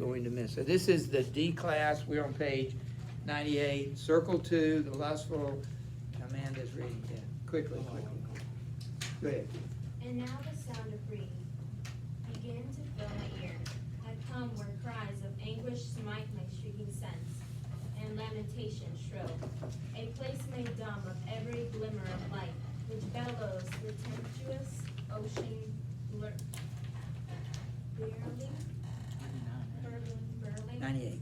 going to miss. So this is the D class. We're on page 98. Circle 2, the lustful. Amanda's reading. Yeah, quickly. Go ahead. And now the sound of breathing began to fill my ear. I come where cries of anguish smite my shrieking sense, and lamentation shrill. A place made dumb of every glimmer of light, which bellows the tempestuous ocean burling 98.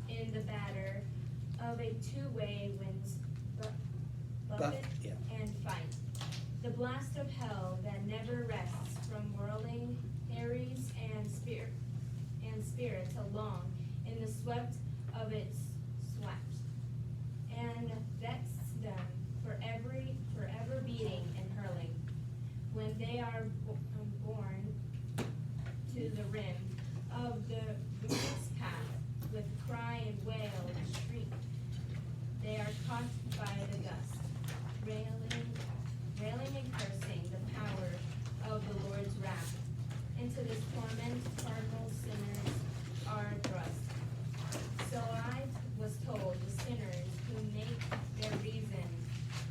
in the batter of a two-way wind's buffet Yeah. and fight. The blast of hell that never rests from whirling Ares and spirits along in the swept of its swaps, and vexed them forever beating and hurling, when they are borne to the rim of the ruinous path, with cry and wail and shriek, they are caught by the gust, railing and cursing the power of the Lord's wrath. Into this torment cardinal sinners are thrust. So I was told, the sinners who make their reason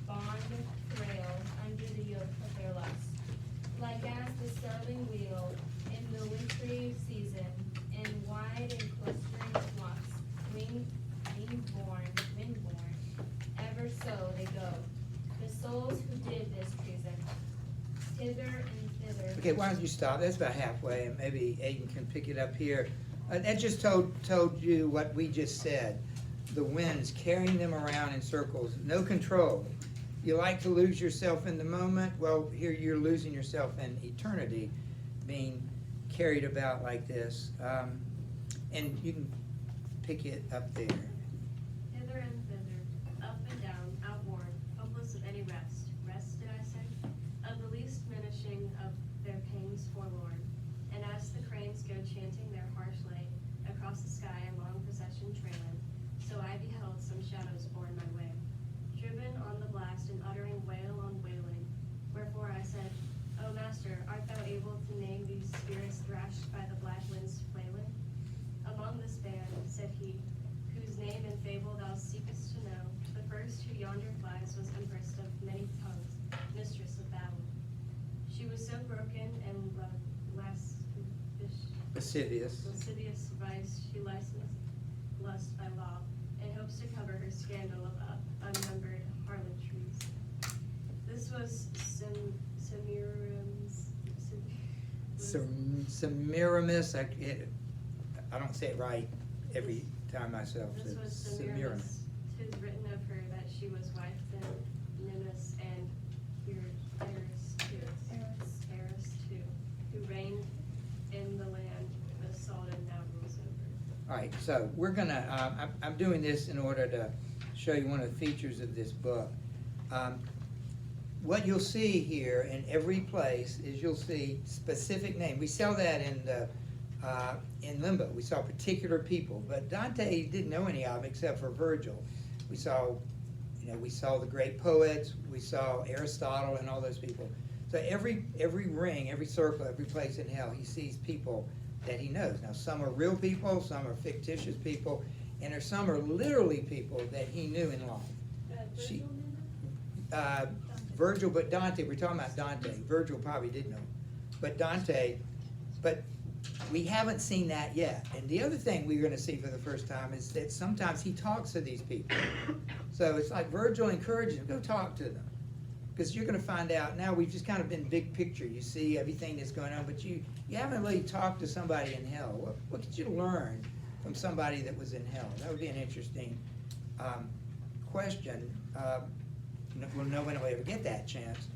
bond frail under the yoke of their lust. Like as the sterling wheel in the wintry season, in wide and clustering flocks, windborne, ever so they go. The souls who did this treason, hither and thither. Okay, why don't you stop? That's about halfway, and maybe Aiden can pick it up here. That just told you what we just said. The wind's carrying them around in circles, no control. You like to lose yourself in the moment? Well, here you're losing yourself in eternity, being carried about like this. And you can pick it up there. Hither and thither, up and down, outworn, hopeless of any rest. Rest, did I say? Of the least minishing of their pains forlorn. And as the cranes go chanting their harsh lay across the sky, a long procession trailing, so I beheld some shadows borne my way, driven on the blast and uttering wail on wailing. Wherefore I said, O Master, art thou able to name these spirits thrashed by the black winds flailing? Among this band, said he, whose name and fable thou seekest to know, the first who yonder flies was empress of many tongues, mistress of battle. She was so broken and Lascivious. lascivious vice, she licensed lust by law, and hopes to cover her scandal of unnumbered harlotries. This was Semiramis. I don't say it right every time myself. This was Semiramis, tis written of her that she was wife to Nimbus and Eris too, who reigned in the land the Sultan now rules over. All right, so we're gonna, I'm doing this in order to show you one of the features of this book. What you'll see here in every place is you'll see specific name. We saw that in Limbo. We saw particular people, but Dante didn't know any of them except for Virgil. We saw the great poets. We saw Aristotle and all those people. So every ring, every circle, every place in hell, he sees people that he knows. Now, some are real people, some are fictitious people, and some are literally people that he knew in life. Virgil, but Dante, we're talking about Dante. Virgil probably did know. But Dante, but we haven't seen that yet. And the other thing we're going to see for the first time is that sometimes he talks to these people. So it's like Virgil encourages him, go talk to them. Because you're going to find out, now we've just kind of been big picture. You see everything that's going on, but you haven't really talked to somebody in hell. What could you learn from somebody that was in hell? That would be an interesting question. Well, no one will ever get that chance.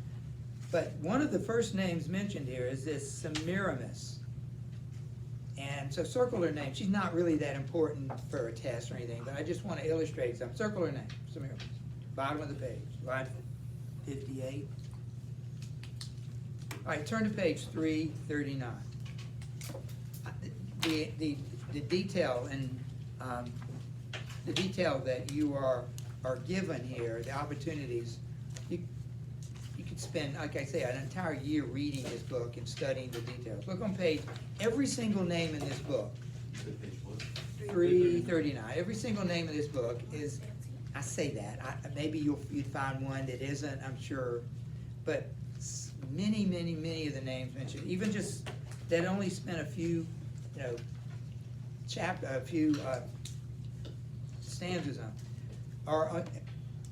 But one of the first names mentioned here is this Semiramis. And so circle her name. She's not really that important for a test or anything, but I just want to illustrate something. Circle her name, Semiramis. Bottom of the page, line 58. All right, turn to page 339. The detail and the detail that you are given here, the opportunities, you could spend, like I say, an entire year reading this book and studying the details. Look on page, every single name in this book 339. Every single name of this book is, I say that, maybe you'd find one that isn't, I'm sure, but many of the names mentioned, even just, that only spent a few, a few stanzas on, are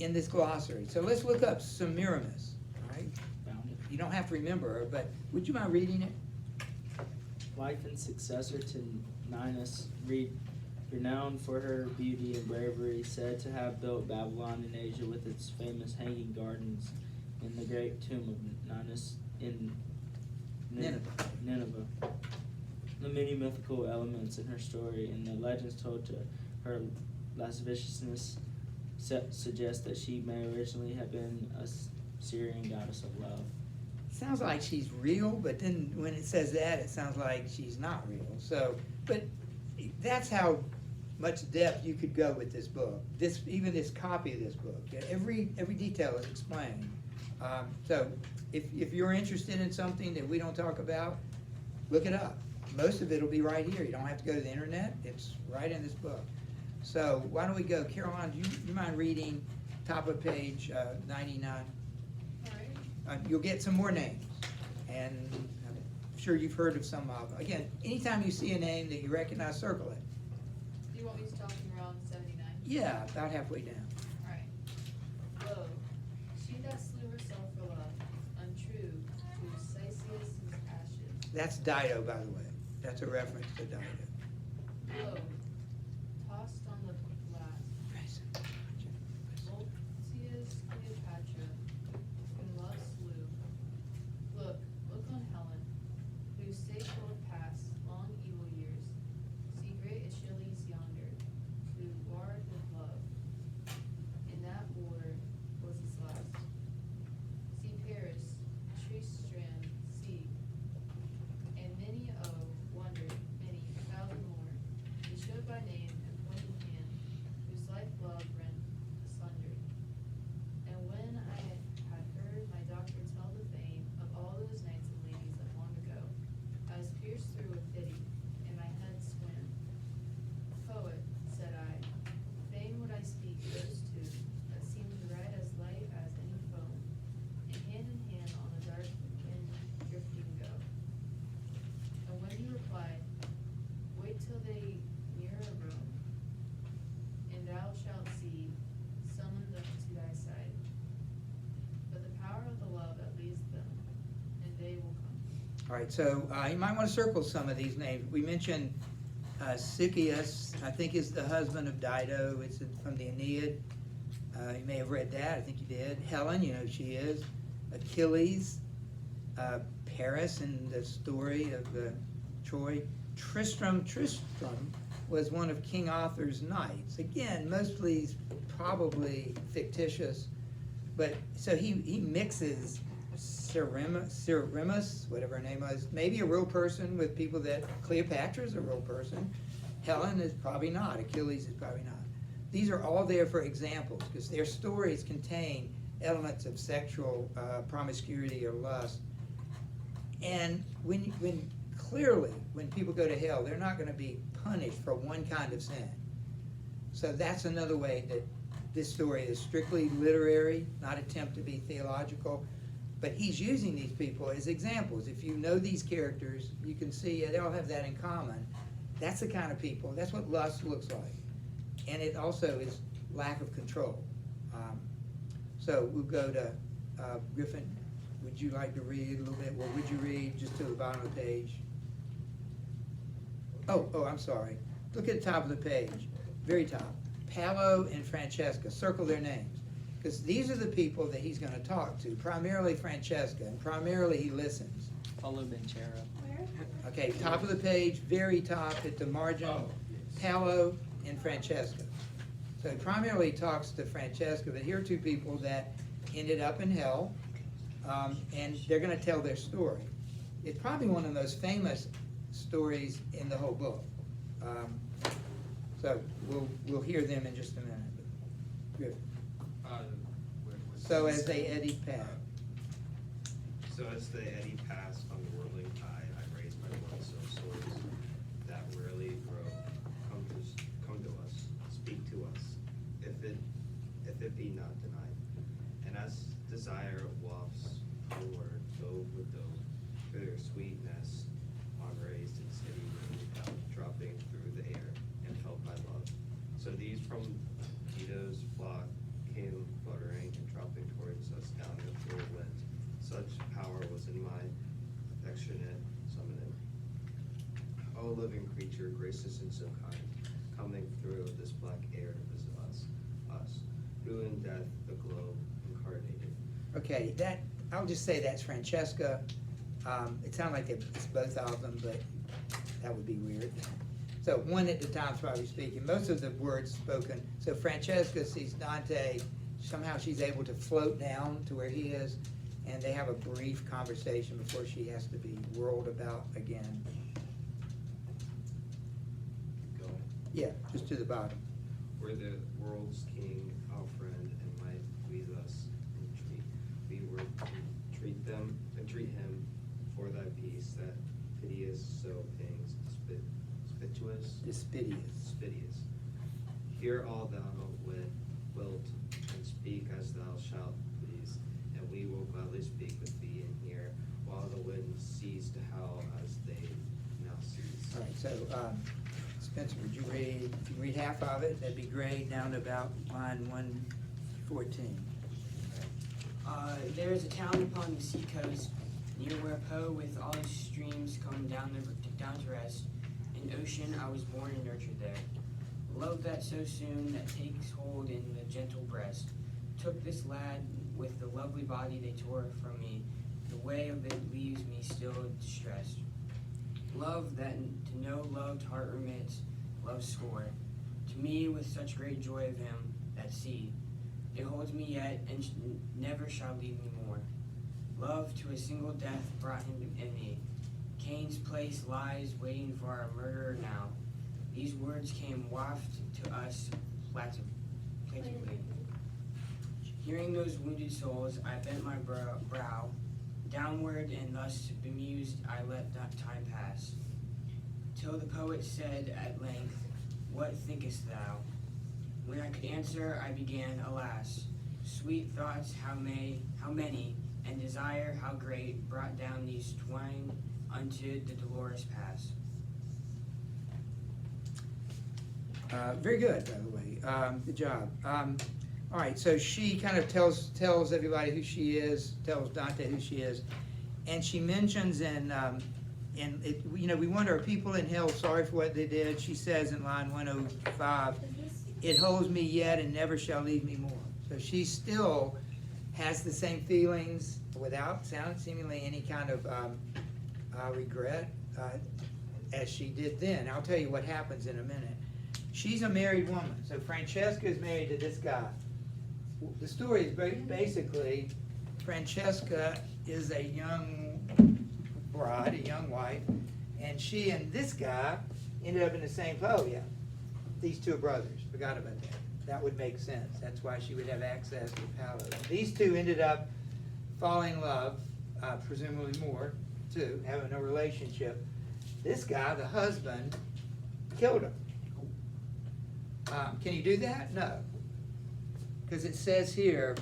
in this glossary. So let's look up Semiramis, all right? Found it. You don't have to remember her, but would you mind reading it? Wife and successor to Ninus, renowned for her beauty and bravery, said to have built Babylon in Asia with its famous hanging gardens in the great tomb of Ninus in Nineveh. The many mythical elements in her story and the legends told to her lasciviousness suggest that she may originally have been a Syrian goddess of love. Sounds like she's real, but then when it says that, it sounds like she's not real. So, but that's how much depth you could go with this book. Even this copy of this book, every detail is explained. So, if you're interested in something that we don't talk about, look it up. Most of it will be right here. You don't have to go to the internet. It's right in this book. So why don't we go, Caroline? Do you mind reading top of page 99? You'll get some more names, and I'm sure you've heard of some of them. Again, anytime you see a name that you recognize, circle it. Do you want me to stop around 79? Yeah, about halfway down. Alright. Lo, she that slew herself for love, untrue to Cisseus' ashes. That's Dido, by the way. That's a reference to Dido. Lo, tossed on the blast, Voluptuous Cleopatra, whom love slew. Look on Helen, whose sake will pass long evil years. See great Achilles yonder, who warred with love. In that war was his last. See Paris, Tristram, see, and many, oh, wonder, many, 1,000 more, he showed by name and pointed hand, whose life love rent asunder. And when I had heard my doctor tell the fame of all those knights and ladies of long ago, I was pierced through with pity, and my head swam. Poet, said I, fain would I speak those two, that seemed to ride as light as any foam, and hand in hand on the dark wind drifting go. And when he replied, wait till they nearer Rome, and thou shalt see, summon them to thy side. But the power of the love that leads them, and they will come. All right, so you might want to circle some of these names. We mentioned Sychaeus, I think is the husband of Dido. It's from the Aeneid. You may have read that. I think you did. Helen, you know who she is. Achilles, Paris in the story of Troy. Tristram was one of King Arthur's knights. Again, mostly probably fictitious, but so he mixes Semiramis, whatever her name was, maybe a real person with people that Cleopatra's a real person. Helen is probably not. Achilles is probably not. These are all there for examples because their stories contain elements of sexual promiscuity or lust. And when clearly, when people go to hell, they're not going to be punished for one kind of sin. So that's another way that this story is strictly literary, not attempt to be theological. But he's using these people as examples. If you know these characters, you can see they all have that in common. That's the kind of people, that's what lust looks like. And it also is lack of control. So we'll go to Griffin. Would you like to read a little bit? Well, would you read just to the bottom of the page? Oh, I'm sorry. Look at the top of the page, very top. Paolo and Francesca, circle their names. Because these are the people that he's going to talk to, primarily Francesca, and primarily he listens. Paulo Bencero. Okay, top of the page, very top at the margin, Paolo and Francesca. So he primarily talks to Francesca, but here are two people that ended up in hell, and they're going to tell their story. It's probably one of the most famous stories in the whole book. So we'll hear them in just a minute. Good. So as they eddy past. So as they eddy past on the whirling tide, I raise my one so swords that rarely grow. Come to be not denied. And as desire wafts forward, dove with dove, for their sweetness on raised and steady wind, dropping through the air and felt by love. So these from Guido's flock came fluttering and dropping towards us down the full wind. Such power was in my affectionate summoning. O living creature, gracious and so kind, coming through this black air to visit us, who in death the globe incarnated. Okay, that, I'll just say that's Francesca. It sounds like it's both of them, but that would be weird. So one at a time, probably speaking. Most of the words spoken. So Francesca sees Dante. Somehow she's able to float down to where he is, and they have a brief conversation before she has to be whirled about again. Keep going. Yeah, just to the bottom. Where the world's king, our friend, and might we thus entreat. We were to entreat him for thy peace, that piteous so pangs dispiteous. Hear all thou wilt, and speak as thou shalt please, and we will gladly speak with thee and hear, while the wind cease to howl as they now cease. All right, so Spencer, would you read, if you read half of it, that'd be great, down to about line 114. There is a town upon the sea coast, near where Po with all his streams come down to rest. In ocean I was born and nurtured there. Love that so soon that takes hold in the gentle breast, took this lad with the lovely body they tore from me. The way of it leaves me still distressed. Love that to no loved heart remits, love's score. To me with such great joy of him, that sea. It holds me yet, and never shall leave me more. Love to a single death brought him and me. Cain's place lies waiting for our murderer now. These words came waft to us plaintively. Hearing those wounded souls, I bent my brow downward, and thus bemused I let that time pass. Till the poet said at length, "What thinkest thou?" When I could answer, I began, "Alas, sweet thoughts how many, and desire how great, brought down these twine unto the dolorous pass." Very good, by the way. Good job. All right, so she kind of tells everybody who she is, tells Dante who she is, and she mentions we wonder, are people in hell sorry for what they did? She says in line 105, "It holds me yet and never shall leave me more." So she still has the same feelings without seemingly any kind of regret as she did then. I'll tell you what happens in a minute. She's a married woman, so Francesca is married to this guy. The story is basically Francesca is a young bride, a young wife, and she and this guy ended up in the same place. Oh yeah, these two are brothers. Forgot about that. That would make sense. That's why she would have access to Paolo. These two ended up falling in love, presumably more, too, having a relationship. This guy, the husband, killed him. Can you do that? No. Because it says here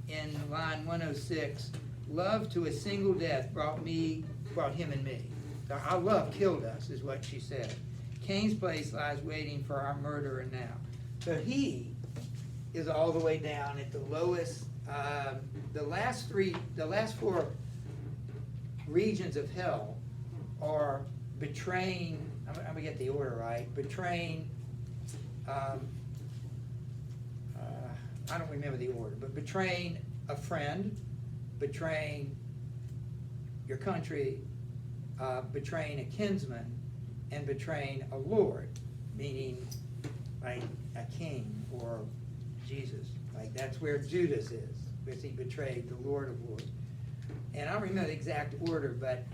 in line 106, "Love to a single death brought him and me." So our love killed us, is what she said. Cain's place lies waiting for our murderer now. So he is all the way down at the lowest, the last four regions of hell are betraying, I'm gonna get the order right, betraying, I don't remember the order, but betraying a friend, betraying your country, betraying a kinsman, and betraying a lord, meaning like a king or Jesus. Like that's where Judas is, because he betrayed the Lord of Lords. And I don't remember the exact order, but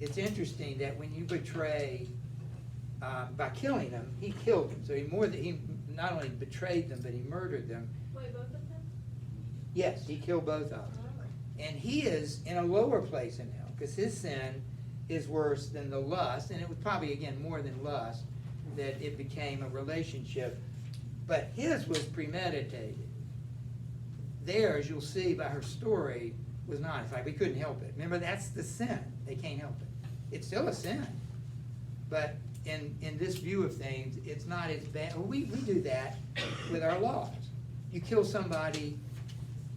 it's interesting that when you betray, by killing them, he killed them. So he not only betrayed them, but he murdered them. Wait, both of them? Yes, he killed both of them. And he is in a lower place in hell, because his sin is worse than the lust, and it was probably, again, more than lust, that it became a relationship. But his was premeditated. theirs, you'll see by her story, was not. It's like we couldn't help it. Remember, that's the sin. They can't help it. It's still a sin. But in this view of things, it's not as bad. Well, we do that with our laws. You kill somebody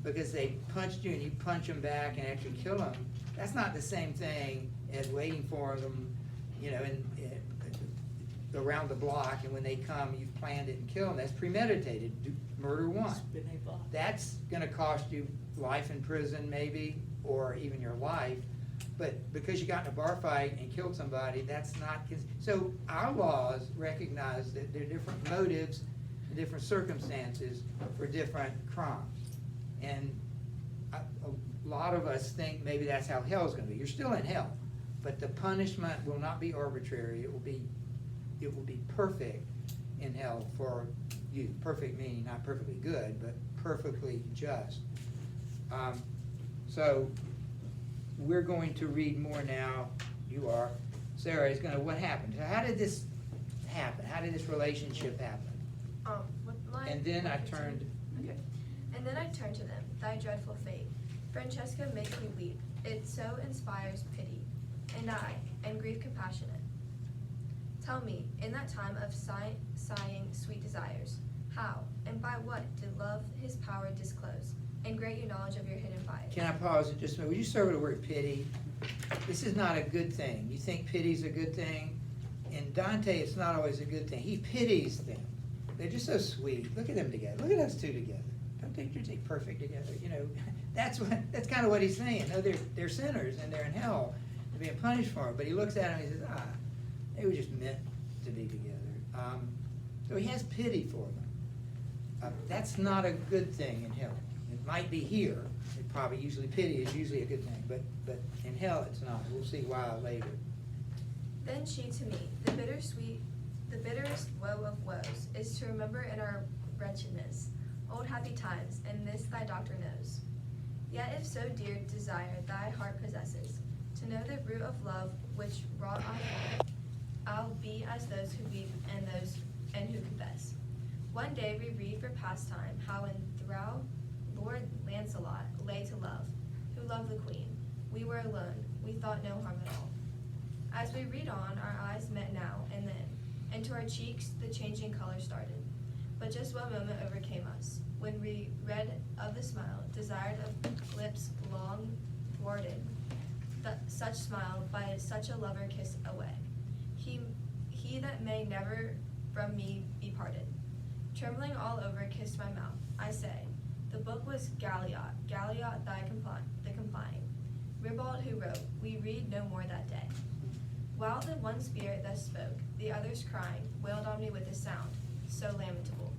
because they punched you and you punch them back and actually kill them. That's not the same thing as waiting for them, you know, around the block, and when they come, you've planned it and kill them. That's premeditated. Murder one. That's gonna cost you life in prison maybe, or even your life. But because you got in a bar fight and killed somebody, that's not, so our laws recognize that there are different motives and different circumstances for different crimes. And a lot of us think maybe that's how hell's gonna be. You're still in hell, but the punishment will not be arbitrary. It will be perfect in hell for you. Perfect meaning not perfectly good, but perfectly just. So we're going to read more now. You are. Sarah is gonna, what happened? How did this happen? How did this relationship happen? And then I turned. Okay. And then I turned to them, thy dreadful fate. Francesca makes me weep. It so inspires pity. And I, and grief compassionate. Tell me, in that time of sighing sweet desires, how and by what did love his power disclose, and grant you knowledge of your hidden fires? Can I pause it just a minute? Would you start with the word pity? This is not a good thing. You think pity's a good thing? In Dante, it's not always a good thing. He pities them. They're just so sweet. Look at them together. Look at us two together. Don't think you're perfect together. You know, that's kind of what he's saying. No, they're sinners and they're in hell. They're being punished for it. But he looks at them and he says, they were just meant to be together. So he has pity for them. That's not a good thing in hell. It might be here. It probably pity is usually a good thing, but in hell it's not. We'll see why later. Then she to me, the bitterest woe of woes, is to remember in our wretchedness old happy times, and this thy doctor knows. Yet if so dear desire thy heart possesses, to know the root of love which wrought on fall, I'll be as those who weep and who confess. One day we read for pastime how in Thrall Lord Lancelot lay to love, who loved the queen. We were alone, we thought no harm at all. As we read on, our eyes met now and then, and to our cheeks the changing color started. But just one moment overcame us, when we read of the smile, desired of lips long thwarted, such smile by such a lover kiss away. He that may never from me be parted. Trembling all over kissed my mouth. I say, the book was Galliot the complying. Ribald who wrote, we read no more that day. While the one spirit thus spoke, the others crying, wailed on me with a sound, so lamentable.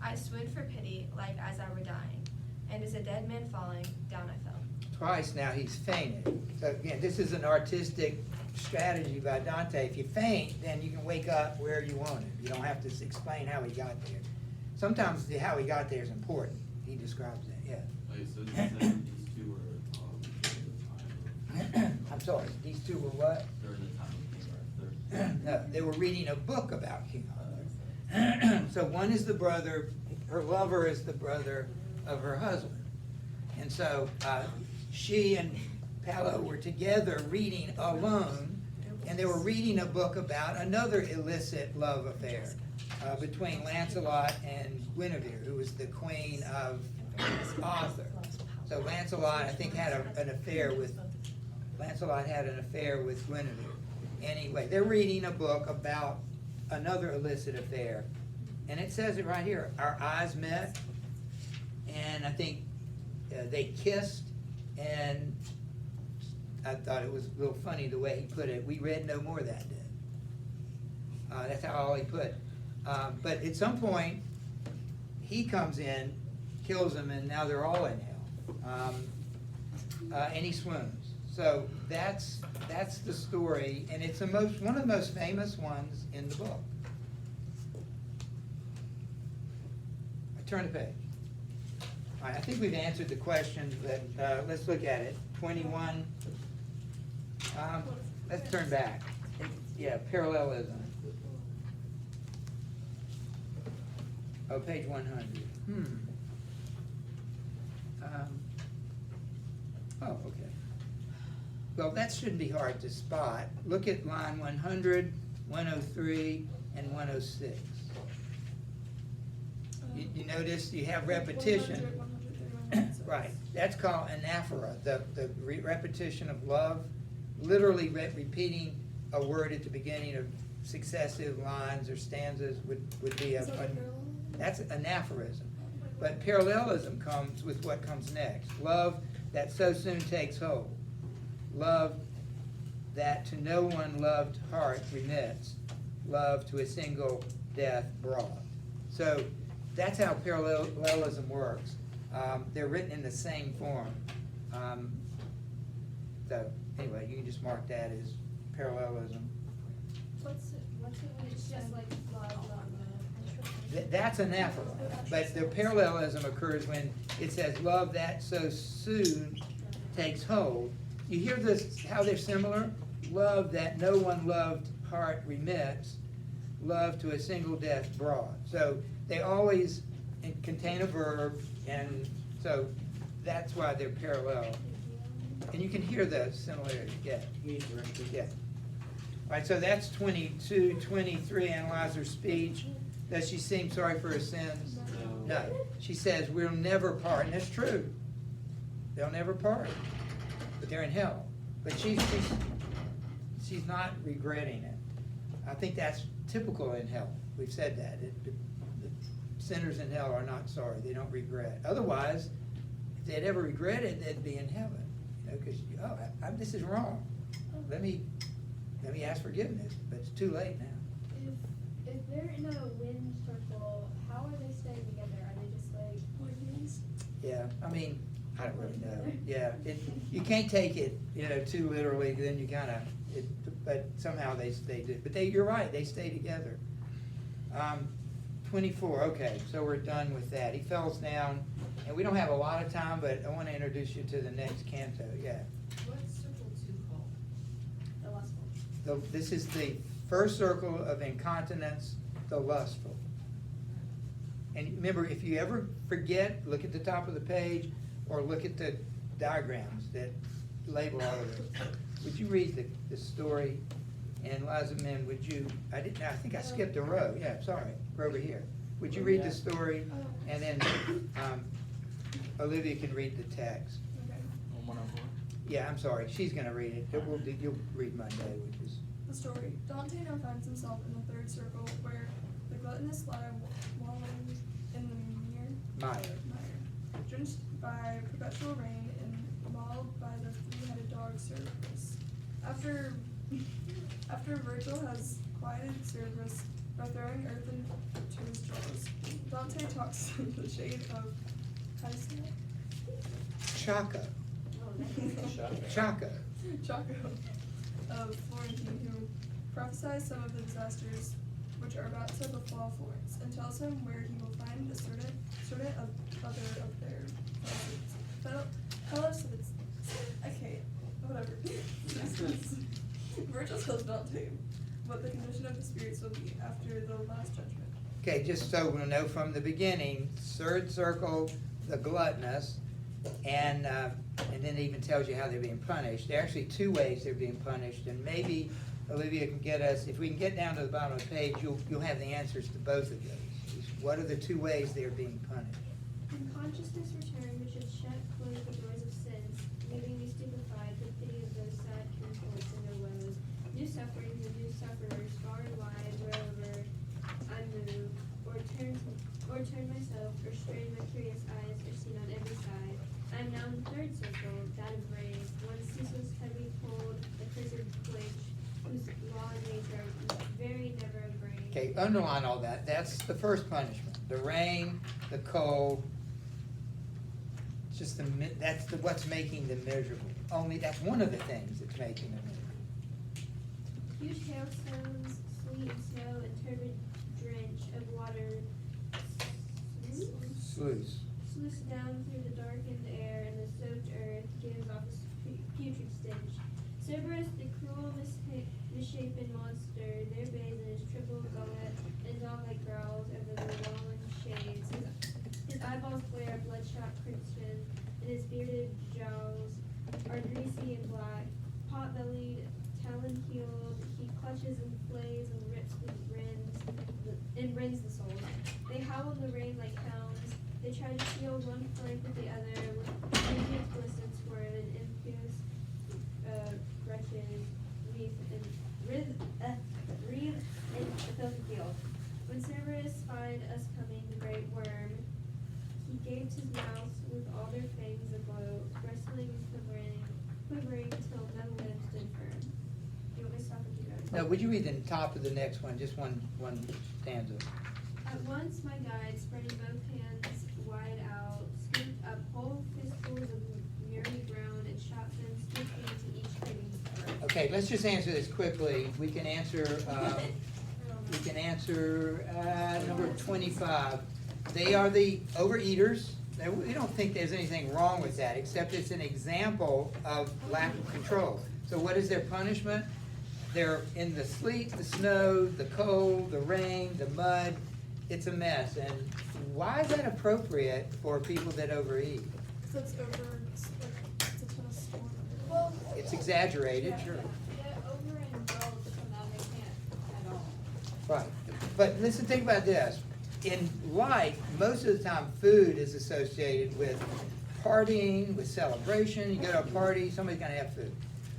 I swooned for pity, like as I were dying, and as a dead man falling, down I fell. Twice now he's fainted. So again, this is an artistic strategy by Dante. If you faint, then you can wake up where you want it. You don't have to explain how he got there. Sometimes how he got there is important. He describes that, yeah. Wait, so you said these two were during the time of I'm sorry, these two were what? during the time of King Arthur? No, they were reading a book about King Arthur. So one is the brother, her lover is the brother of her husband. And so she and Paolo were together reading alone, and they were reading a book about another illicit love affair between Lancelot and Guinevere, who was the queen of Arthur. So Lancelot, I think, had an affair with Guinevere. Anyway, they're reading a book about another illicit affair. And it says it right here, our eyes met, and I think they kissed, and I thought it was a little funny the way he put it. We read no more that day. That's how all he put. But at some point, he comes in, kills them, and now they're all in hell. And he swoons. So that's the story, and it's one of the most famous ones in the book. I turn the page. All right, I think we've answered the questions, but let's look at it. 21. Let's turn back. Yeah, parallelism. Oh, page 100. Oh, okay. Well, that shouldn't be hard to spot. Look at line 100, 103, and 106. You notice you have repetition. 100, 131, 106. Right, that's called anaphora, the repetition of love, literally repeating a word at the beginning of successive lines or stanzas would be Is that parallel? that's anaphorism. But parallelism comes with what comes next. Love that so soon takes hold. Love that to no one loved heart remits. Love to a single death brought. So that's how parallelism works. They're written in the same form. So anyway, you can just mark that as parallelism. What's it when It's just like love, love, love. That's anaphora, but the parallelism occurs when it says love that so soon takes hold. You hear this, how they're similar? Love that no one loved heart remits, love to a single death brought. So they always contain a verb, and so that's why they're parallel. And you can hear the similarity, yeah. Yeah. All right, so that's 22, 23, analyze her speech. Does she seem sorry for her sins? No. She says, we'll never part, and that's true. They'll never part, but they're in hell. But she's not regretting it. I think that's typical in hell. We've said that. The sinners in hell are not sorry. They don't regret. Otherwise, if they'd ever regretted, they'd be in heaven. You know, because this is wrong. Let me ask forgiveness, but it's too late now. If they're in a wind circle, how are they staying together? Are they just like boyfriends? Yeah, I mean, I don't really know. Yeah, you can't take it, too literally. Then you kind of, but somehow they do. But you're right. They stay together. 24. Okay, so we're done with that. He falls down, and we don't have a lot of time, but I want to introduce you to the next canto. Yeah. What's circle 2 called? The last one. This is the first circle of incontinence, the lustful. And remember, if you ever forget, look at the top of the page or look at the diagrams that label all of it. Would you read the story? And Liza Min, would you, I think I skipped a row. Yeah, sorry, we're over here. Would you read the story? And then Olivia can read the text. Okay. On 104. Yeah, I'm sorry, she's gonna read it. You'll read Monday, which is. The story. Dante now finds himself in the third circle where the gluttonous lie wallowing in the mire, drenched by perpetual rain and mauled by the three-headed dog Cerberus. After Virgil has quieted Cerberus by throwing earth into his jaws, Dante talks in the shade of Chaco. Chaco. Chaco of Florentine, who prophesies some of the disasters which are about to befall Florence, and tells him where he will find a certain of other of their fellow citizens. Okay, whatever. Virgil tells Dante what the condition of the spirits will be after the last judgment. Okay, just so we'll know from the beginning, third circle, the gluttonous, and then it even tells you how they're being punished. There are actually two ways they're being punished, and maybe Olivia can get us, if we can get down to the bottom of the page, you'll have the answers to both of those. What are the two ways they're being punished? When consciousness returned, which had shut close the doors of sins, leaving me stupefied with pity of those sad countenance and their woes. New suffering and new sufferers, far and wide, wherever I move, or turn myself, or strain my curious eyes, are seen on every side. I am now in the third circle, that of rage, one ceaseless heavy cold, accursed quench, whose law and nature are very never of rain. Okay, underline all that. That's the first punishment. The rain, the cold. It's just what's making them miserable. Only that's one of the things that's making them miserable. Huge hailstones, sleet and snow, and turbid drench of water sluice down through the darkened air, and the soaked earth gives off a putrid stench. Cerberus, the cruel, misshapen monster, there bathes in his triple gullet, and dog-like growls over the wallen shades. His eyeballs glare bloodshot crimson, and his bearded jowls are greasy and black. Pot-bellied, talon-heeled, he clutches and flays and rends the souls. They howl in the rain like hounds. They try to shield one flank with the other with radiant glistens sword and impious wretches wreathed in the filthy field. When Cerberus find us coming, the great worm, he gaped his mouth with all their fangs aglow, wrestling and quivering till no limbs did firm. Do you want me to stop with you guys? Now, would you read the top of the next one, just one stanza? At once my guide, spreading both hands wide out, scooped up whole fistfuls of murky ground and shot them swiftly into each craving bird. Okay, let's just answer this quickly. We can answer number 25. They are the overeaters. Now, we don't think there's anything wrong with that, except it's an example of lack of control. So what is their punishment? They're in the sleet, the snow, the cold, the rain, the mud. It's a mess. And why is that appropriate for people that overeat? Because it's a ton of storm. Well, It's exaggerated, sure. get overindulged so now they can't at all. Right. But listen, think about this. In life, most of the time, food is associated with partying, with celebration. You go to a party, somebody's gonna have food.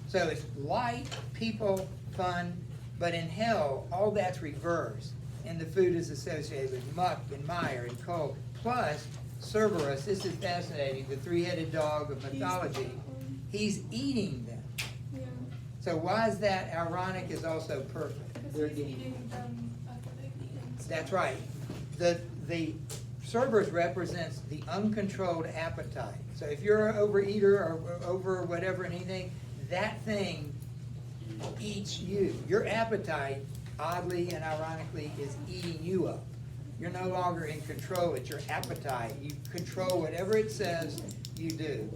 So it's light, people, fun, but in hell, all that's reversed. And the food is associated with muck and mire and cold. Plus, Cerberus, this is fascinating, the three-headed dog of mythology, he's eating them. Yeah. So why is that ironic is also perfect. Because he's eating them after they've eaten. So- That's right. The Cerberus represents the uncontrolled appetite. So if you're an overeater or over whatever anything, that thing eats you. Your appetite, oddly and ironically, is eating you up. You're no longer in control. It's your appetite. You control whatever it says you do.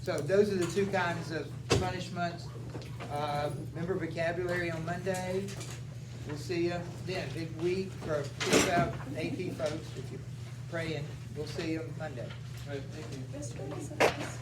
So those are the two kinds of punishments. Remember vocabulary on Monday. We'll see you then. Big week for about AP folks. If you're praying, we'll see you Monday. All right, thank you. Best friend says-